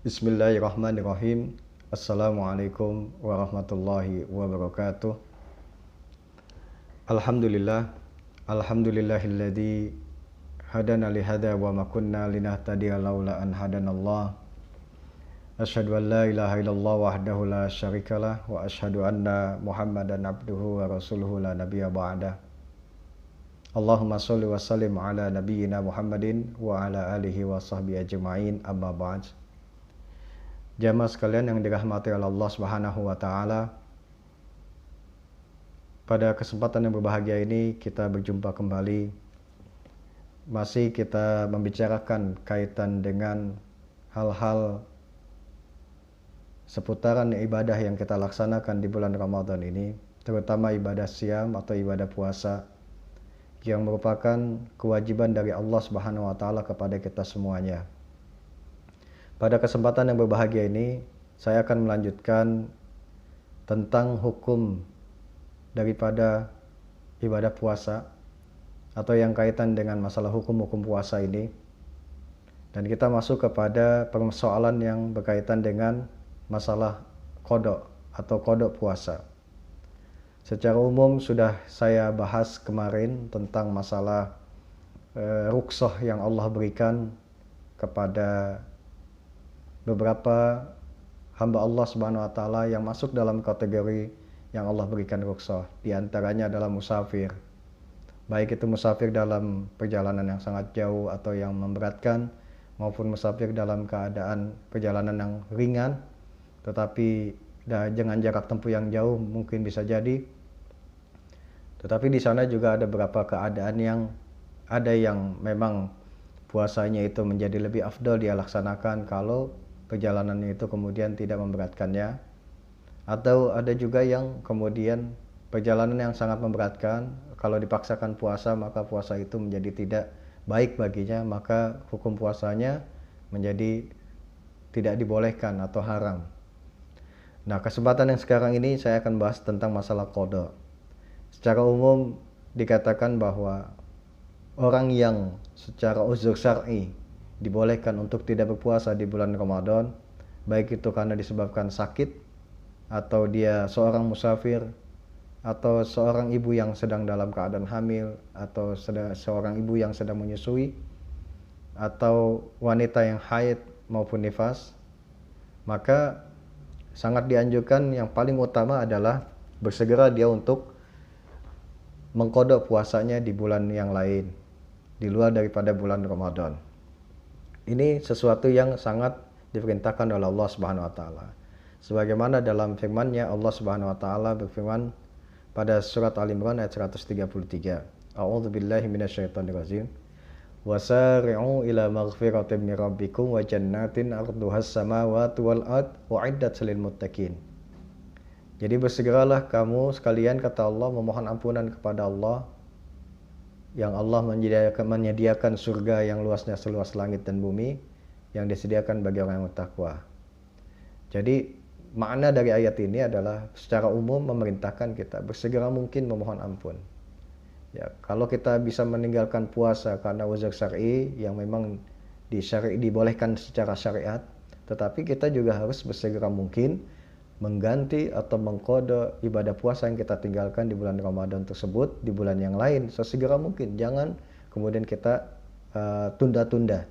Bismillahirrahmanirrahim. Assalamualaikum warahmatullahi wabarakatuh. Alhamdulillah. Alhamdulillahilladzi hadana lihada wa ma kunna linahtadiya laula an hadanallah. Asyhadu an la ilaha illallah wahdahu la syarikalah wa asyhadu anna Muhammadan abduhu wa rasuluhu la nabiyya ba'dah. Allahumma sholli wa sallim ala nabiyyina Muhammadin wa ala alihi wa sahbihi ajma'in, amma ba'd. Jamaah sekalian yang dirahmati oleh Allah Subhanahu wa taala. Pada kesempatan yang berbahagia ini kita berjumpa kembali. Masih kita membicarakan kaitan dengan hal-hal seputaran ibadah yang kita laksanakan di bulan Ramadan ini, terutama ibadah siam atau ibadah puasa yang merupakan kewajiban dari Allah Subhanahu wa taala kepada kita semuanya. Pada kesempatan yang berbahagia ini, saya akan melanjutkan tentang hukum daripada ibadah puasa atau yang kaitan dengan masalah hukum-hukum puasa ini. Dan kita masuk kepada persoalan yang berkaitan dengan masalah qada atau qada puasa. Secara umum sudah saya bahas kemarin tentang masalah rukhsah yang Allah berikan kepada beberapa hamba Allah Subhanahu wa taala yang masuk dalam kategori yang Allah berikan rukhsah. Di antaranya adalah musafir. Baik itu musafir dalam perjalanan yang sangat jauh atau yang memberatkan, maupun musafir dalam keadaan perjalanan yang ringan tetapi dengan jarak tempuh yang jauh mungkin bisa jadi. Tetapi di sana juga ada beberapa keadaan yang ada yang memang puasanya itu menjadi lebih afdal dia laksanakan kalau perjalanannya itu kemudian tidak memberatkannya, atau ada juga yang kemudian perjalanan yang sangat memberatkan, kalau dipaksakan puasa maka puasa itu menjadi tidak baik baginya, maka hukum puasanya menjadi tidak dibolehkan atau haram. Nah, kesempatan yang sekarang ini saya akan bahas tentang masalah qada. Secara umum dikatakan bahwa orang yang secara uzur syar'i dibolehkan untuk tidak berpuasa di bulan Ramadan, baik itu karena disebabkan sakit, atau dia seorang musafir, atau seorang ibu yang sedang dalam keadaan hamil, atau seorang ibu yang sedang menyusui, atau wanita yang haid maupun nifas, maka sangat dianjurkan yang paling utama adalah bersegera dia untuk mengqada puasanya di bulan yang lain, di luar daripada bulan Ramadan. Ini sesuatu yang sangat diperintahkan oleh Allah Subhanahu wa taala. Sebagaimana dalam firman-Nya, Allah Subhanahu wa taala berfirman pada surat Al-Imran ayat 133. A'udzubillahi minasyaitonirrajim. Wasari'u ila maghfiratin min rabbikum wa jannatin 'arduhas samawati wal ard u'iddat lil muttaqin. Jadi bersegeralah kamu sekalian, kata Allah, memohon ampunan kepada Allah, yang Allah menyediakan surga yang luasnya seluas langit dan bumi, yang disediakan bagi orang yang bertakwa. Jadi makna dari ayat ini adalah secara umum memerintahkan kita bersegera mungkin memohon ampun. Ya, kalau kita bisa meninggalkan puasa karena uzur syar'i yang memang dibolehkan secara syariat, tetapi kita juga harus bersegera mungkin mengganti atau mengqada ibadah puasa yang kita tinggalkan di bulan Ramadan tersebut di bulan yang lain sesegera mungkin. Jangan kemudian kita tunda-tunda.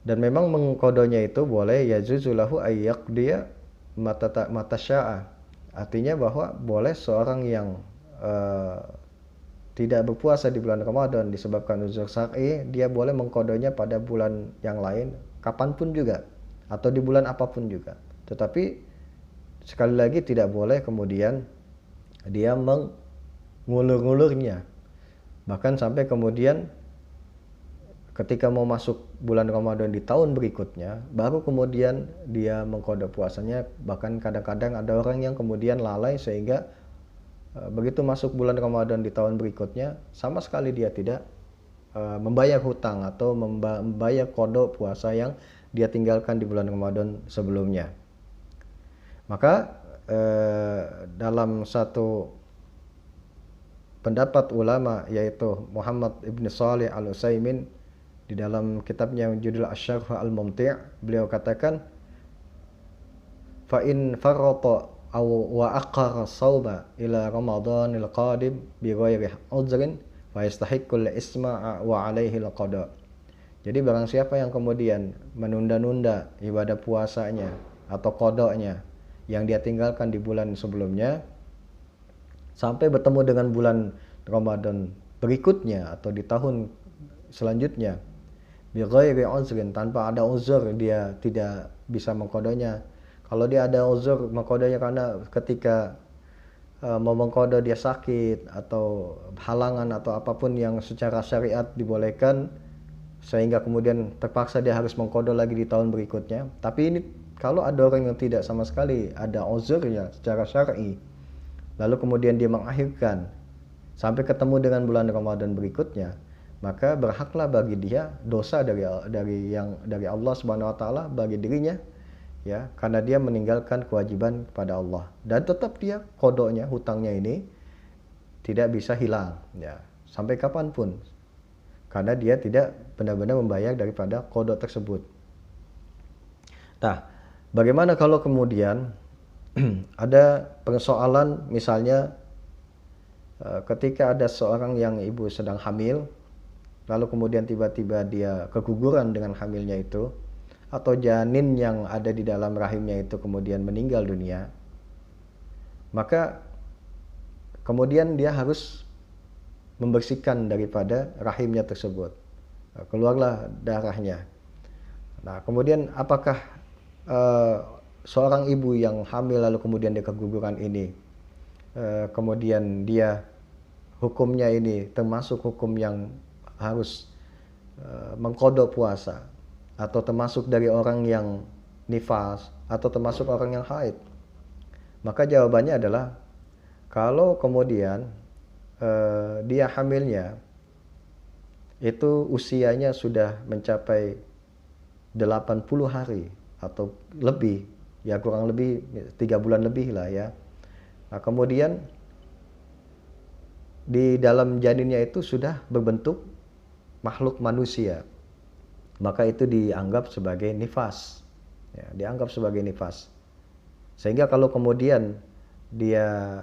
Dan memang mengqadanya itu boleh, yajuzulahu ayyaqdiya mata sya'a. Artinya bahwa boleh seorang yang tidak berpuasa di bulan Ramadan disebabkan uzur syar'i, dia boleh mengqadanya pada bulan yang lain kapanpun juga, atau di bulan apapun juga. Tetapi sekali lagi tidak boleh kemudian dia mengulur-ngulurnya, bahkan sampai kemudian ketika mau masuk bulan Ramadan di tahun berikutnya baru kemudian dia mengqada puasanya. Bahkan kadang-kadang ada orang yang kemudian lalai sehingga begitu masuk bulan Ramadan di tahun berikutnya sama sekali dia tidak membayar hutang atau membayar qada puasa yang dia tinggalkan di bulan Ramadan sebelumnya. Maka dalam satu pendapat ulama yaitu Muhammad ibn Shalih al-Utsaimin Di dalam kitabnya yang judul Asy-Syarh Al-Mumti', beliau katakan, fa in farrata aw wa aqara sawma ila ramadhanil qadim bi ghairi uzrin fa yastahiqqul isma' wa alaihi al-qada. Jadi barang siapa yang kemudian menunda-nunda ibadah puasanya atau qadanya yang dia tinggalkan di bulan sebelumnya sampai bertemu dengan bulan Ramadan berikutnya atau di tahun selanjutnya, bi ghairi uzrin, tanpa ada uzur dia tidak bisa mengqadanya. Kalau dia ada uzur mengqadanya karena ketika mau mengqada dia sakit atau halangan atau apapun yang secara syariat dibolehkan, sehingga kemudian terpaksa dia harus mengqada lagi di tahun berikutnya. Tapi ini kalau ada orang yang tidak sama sekali ada uzurnya secara syar'i, lalu kemudian dia mengakhirkan sampai ketemu dengan bulan Ramadan berikutnya, maka berhaklah bagi dia dosa dari Allah Subhanahu wa taala bagi dirinya, ya, karena dia meninggalkan kewajiban kepada Allah, dan tetap dia qadanya, hutangnya ini tidak bisa hilang, ya, sampai kapanpun, karena dia tidak benar-benar membayar daripada qada tersebut. Nah, bagaimana kalau kemudian ada persoalan, misalnya ketika ada seorang yang ibu sedang hamil, lalu kemudian tiba-tiba dia keguguran dengan hamilnya itu, atau janin yang ada di dalam rahimnya itu kemudian meninggal dunia, maka kemudian dia harus membersihkan daripada rahimnya tersebut, keluarlah darahnya. Nah, kemudian apakah seorang ibu yang hamil lalu kemudian dia keguguran ini, kemudian dia hukumnya ini termasuk hukum yang harus mengqada puasa, atau termasuk dari orang yang nifas, atau termasuk orang yang haid? Maka jawabannya adalah, kalau kemudian dia hamilnya itu usianya sudah mencapai 80 hari atau lebih, ya kurang lebih 3 bulan lebih lah ya. Nah, kemudian di dalam janinnya itu sudah berbentuk makhluk manusia, maka itu dianggap sebagai nifas, ya, dianggap sebagai nifas. Sehingga kalau kemudian dia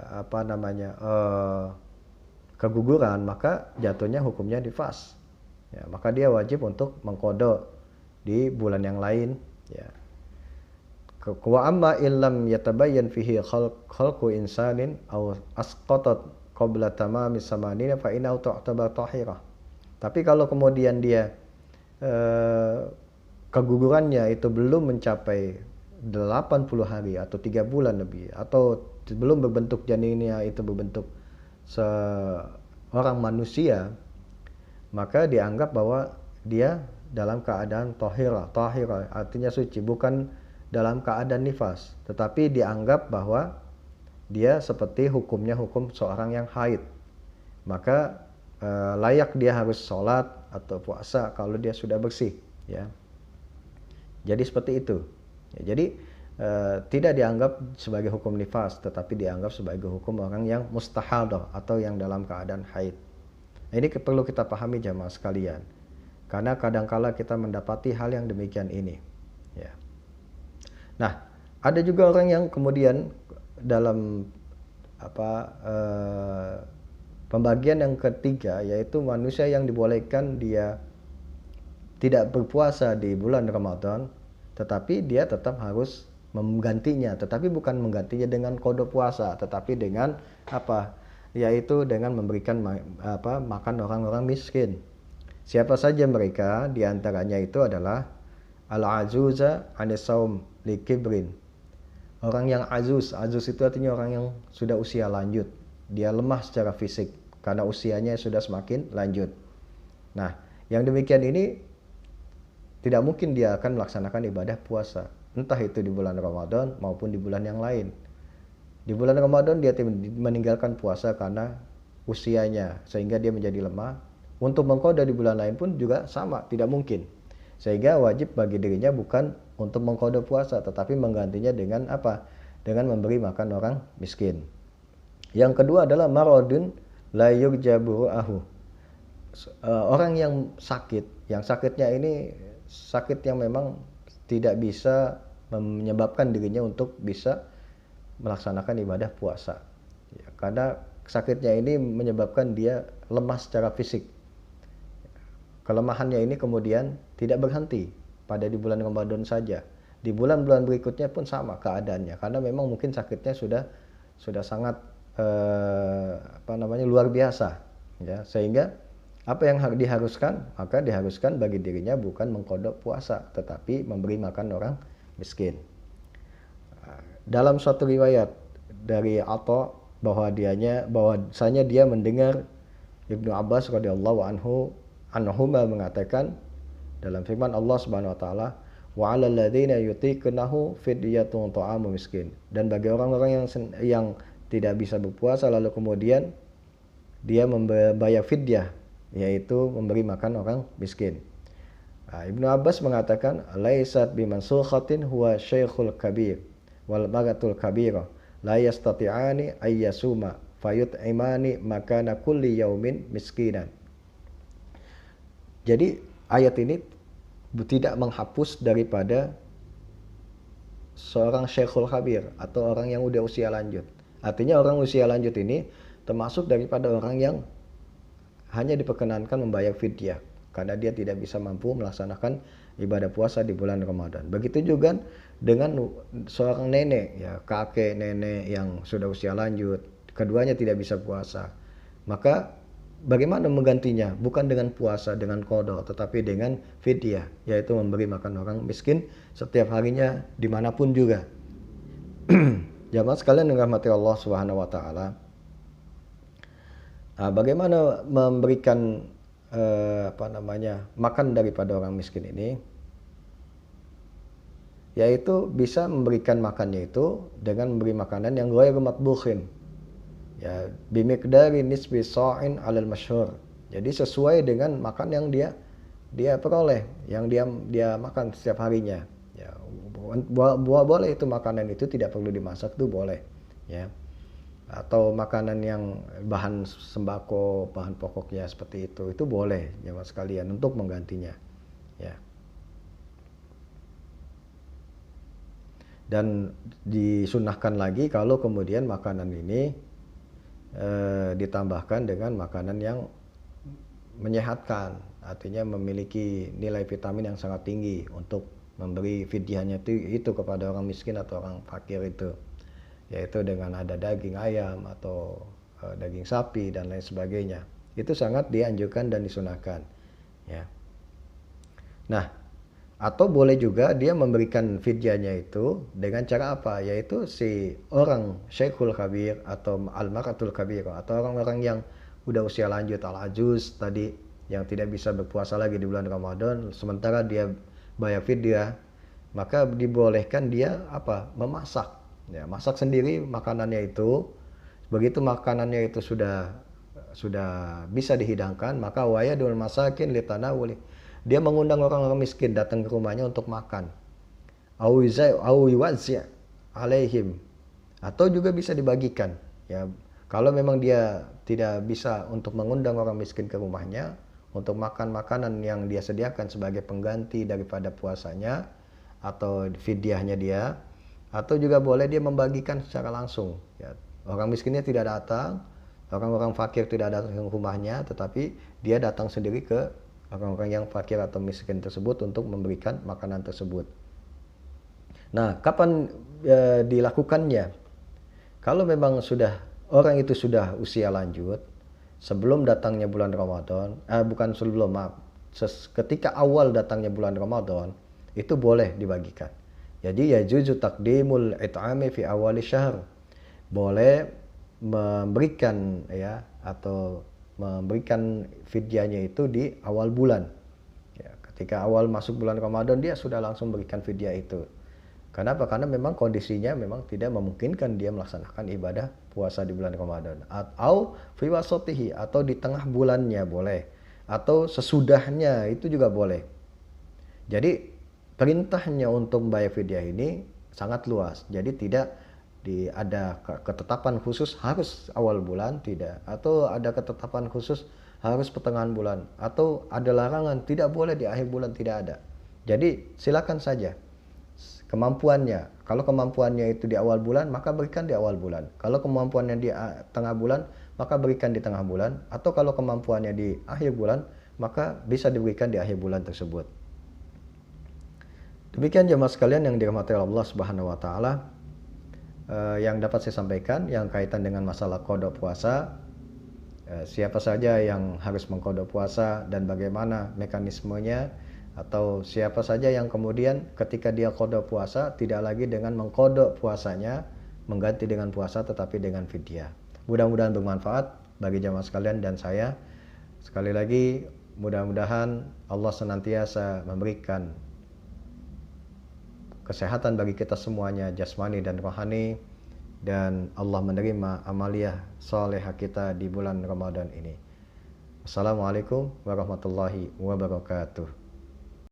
keguguran, maka jatuhnya hukumnya nifas, ya, maka dia wajib untuk mengqada di bulan yang lain, ya. Wa amma illam yatabayyan fihi khalqu insanin aw asqatat qabla tamami samanina fa innahu tu'tabar tahirah. Tapi kalau kemudian dia kegugurannya itu belum mencapai 80 hari atau 3 bulan lebih, atau belum berbentuk janinnya itu berbentuk seorang manusia, maka dianggap bahwa dia dalam keadaan tahirah artinya suci, bukan dalam keadaan nifas, tetapi dianggap bahwa dia seperti hukumnya hukum seorang yang haid. Maka layak dia harus sholat atau puasa kalau dia sudah bersih, ya. Jadi seperti itu, ya. Jadi tidak dianggap sebagai hukum nifas, tetapi dianggap sebagai hukum orang yang mustahadah atau yang dalam keadaan haid. Nah, ini perlu kita pahami jamaah sekalian, karena kadangkala kita mendapati hal yang demikian ini, ya. Nah, ada juga orang yang kemudian dalam pembagian yang ketiga, yaitu manusia yang dibolehkan dia tidak berpuasa di bulan Ramadan, tetapi dia tetap harus menggantinya, tetapi bukan menggantinya dengan qada puasa, tetapi dengan yaitu dengan memberikan makan orang-orang miskin. Siapa saja mereka? Di antaranya itu adalah al-azuza anis-saum likibrin. Orang yang azuz itu artinya orang yang sudah usia lanjut, dia lemah secara fisik karena usianya sudah semakin lanjut. Nah, yang demikian ini tidak mungkin dia akan melaksanakan ibadah puasa, entah itu di bulan Ramadan maupun di bulan yang lain. Di bulan Ramadan dia meninggalkan puasa karena usianya, sehingga dia menjadi lemah. Untuk mengqada di bulan lain pun juga sama, tidak mungkin. Sehingga wajib bagi dirinya bukan untuk mengqada puasa, tetapi menggantinya dengan dengan memberi makan orang miskin. Yang kedua adalah maradun la yurja buru'ahu. Orang yang sakit Yang sakitnya ini sakit yang memang tidak bisa menyebabkan dirinya untuk bisa melaksanakan ibadah puasa. Ya, karena sakitnya ini menyebabkan dia lemah secara fisik. Kelemahannya ini kemudian tidak berhenti pada di bulan Ramadan saja. Di bulan-bulan berikutnya pun sama keadaannya, karena memang mungkin sakitnya sudah sangat luar biasa, ya, sehingga apa yang diharuskan, maka diharuskan bagi dirinya bukan mengkodok puasa, tetapi memberi makan orang miskin. Dalam suatu riwayat dari Atha bahwasanya dia mendengar Ibnu Abbas radhiyallahu anhuma mengatakan dalam firman Allah Subhanahu wa taala, wa 'alal ladzina yutiqunahu fidyatun ta'amu miskin. Dan bagi orang-orang yang tidak bisa berpuasa lalu kemudian dia membayar fidyah, yaitu memberi makan orang miskin. Ibnu Abbas mengatakan, laisat bimansukhatin huwa syekhul kabir wal magatul kabira la yastati'ani ayyasuma fayut'imani makana kulli yaumin miskinan. Jadi ayat ini tidak menghapus daripada seorang syekhul kabir atau orang yang udah usia lanjut. Artinya orang usia lanjut ini termasuk daripada orang yang hanya diperkenankan membayar fidyah karena dia tidak bisa mampu melaksanakan ibadah puasa di bulan Ramadan. Begitu juga dengan seorang nenek, ya, kakek nenek yang sudah usia lanjut, keduanya tidak bisa puasa. Maka bagaimana menggantinya? Bukan dengan puasa, dengan qada, tetapi dengan fidyah, yaitu memberi makan orang miskin setiap harinya dimanapun juga. Jamaah sekalian yang dirahmati Allah Subhanahu wa taala. Bagaimana memberikan makan daripada orang miskin ini? Yaitu bisa memberikan makannya itu dengan memberi makanan yang ghairu matbukhin. Ya, bimiqdari nisbi sha'in 'alal masyhur. Jadi sesuai dengan makan yang dia peroleh, yang dia makan setiap harinya. Ya, boleh itu makanan itu tidak perlu dimasak, itu boleh, ya. Atau makanan yang bahan sembako, bahan pokoknya seperti itu boleh, jemaah sekalian, untuk menggantinya, ya. Dan disunahkan lagi kalau kemudian makanan ini ditambahkan dengan makanan yang menyehatkan, artinya memiliki nilai vitamin yang sangat tinggi untuk memberi fidyahnya itu kepada orang miskin atau orang fakir itu, yaitu dengan ada daging ayam atau daging sapi dan lain sebagainya. Itu sangat dianjurkan dan disunahkan, ya. Nah, atau boleh juga dia memberikan fidyahnya itu dengan cara apa? Yaitu si orang syekhul kabir atau al-maratul kabir atau orang-orang yang udah usia lanjut, al-ajuz tadi, yang tidak bisa berpuasa lagi di bulan Ramadan sementara dia bayar fidyah, maka dibolehkan dia memasak. Ya, masak sendiri makanannya itu. Begitu makanannya itu sudah bisa dihidangkan, maka wayadul masakin litanawuli. Dia mengundang orang-orang miskin datang ke rumahnya untuk makan. Au yuwazzi' alaihim, atau juga bisa dibagikan. Ya, kalau memang dia tidak bisa untuk mengundang orang miskin ke rumahnya untuk makan makanan yang dia sediakan sebagai pengganti daripada puasanya atau fidyahnya dia, atau juga boleh dia membagikan secara langsung, ya. Orang miskinnya tidak datang, orang-orang fakir tidak datang ke rumahnya, tetapi dia datang sendiri ke orang-orang yang fakir atau miskin tersebut untuk memberikan makanan tersebut. Nah, kapan dilakukannya? Kalau memang orang itu sudah usia lanjut, sebelum datangnya bulan Ramadan, ketika awal datangnya bulan Ramadan, itu boleh dibagikan. Jadi yajuzu taqdimul it'ami fi awali syahr. Boleh memberikan, ya, atau memberikan fidyahnya itu di awal bulan. Ya, ketika awal masuk bulan Ramadan dia sudah langsung berikan fidyah itu. Kenapa? Karena memang kondisinya memang tidak memungkinkan dia melaksanakan ibadah puasa di bulan Ramadan. Atau fi wasatihi, atau di tengah bulannya boleh. Atau sesudahnya itu juga boleh. Jadi perintahnya untuk membayar fidyah ini sangat luas. Jadi tidak ada ketetapan khusus harus awal bulan, tidak. Atau ada ketetapan khusus harus pertengahan bulan, atau ada larangan tidak boleh di akhir bulan, tidak ada. Jadi silakan saja kemampuannya. Kalau kemampuannya itu di awal bulan, maka berikan di awal bulan. Kalau kemampuannya di tengah bulan, maka berikan di tengah bulan. Atau kalau kemampuannya di akhir bulan, maka bisa diberikan di akhir bulan tersebut. Demikian jemaah sekalian yang dirahmati Allah Subhanahu wa taala, yang dapat saya sampaikan yang kaitan dengan masalah qada puasa. Siapa saja yang harus mengqada puasa dan bagaimana mekanismenya, atau siapa saja yang kemudian ketika dia qada puasa tidak lagi dengan mengqada puasanya mengganti dengan puasa tetapi dengan fidyah. Mudah-mudahan bermanfaat bagi jamaah sekalian dan saya. Sekali lagi mudah-mudahan Allah senantiasa memberikan kesehatan bagi kita semuanya, jasmani dan rohani, dan Allah menerima amaliyah salehah kita di bulan Ramadan ini. Assalamualaikum warahmatullahi wabarakatuh.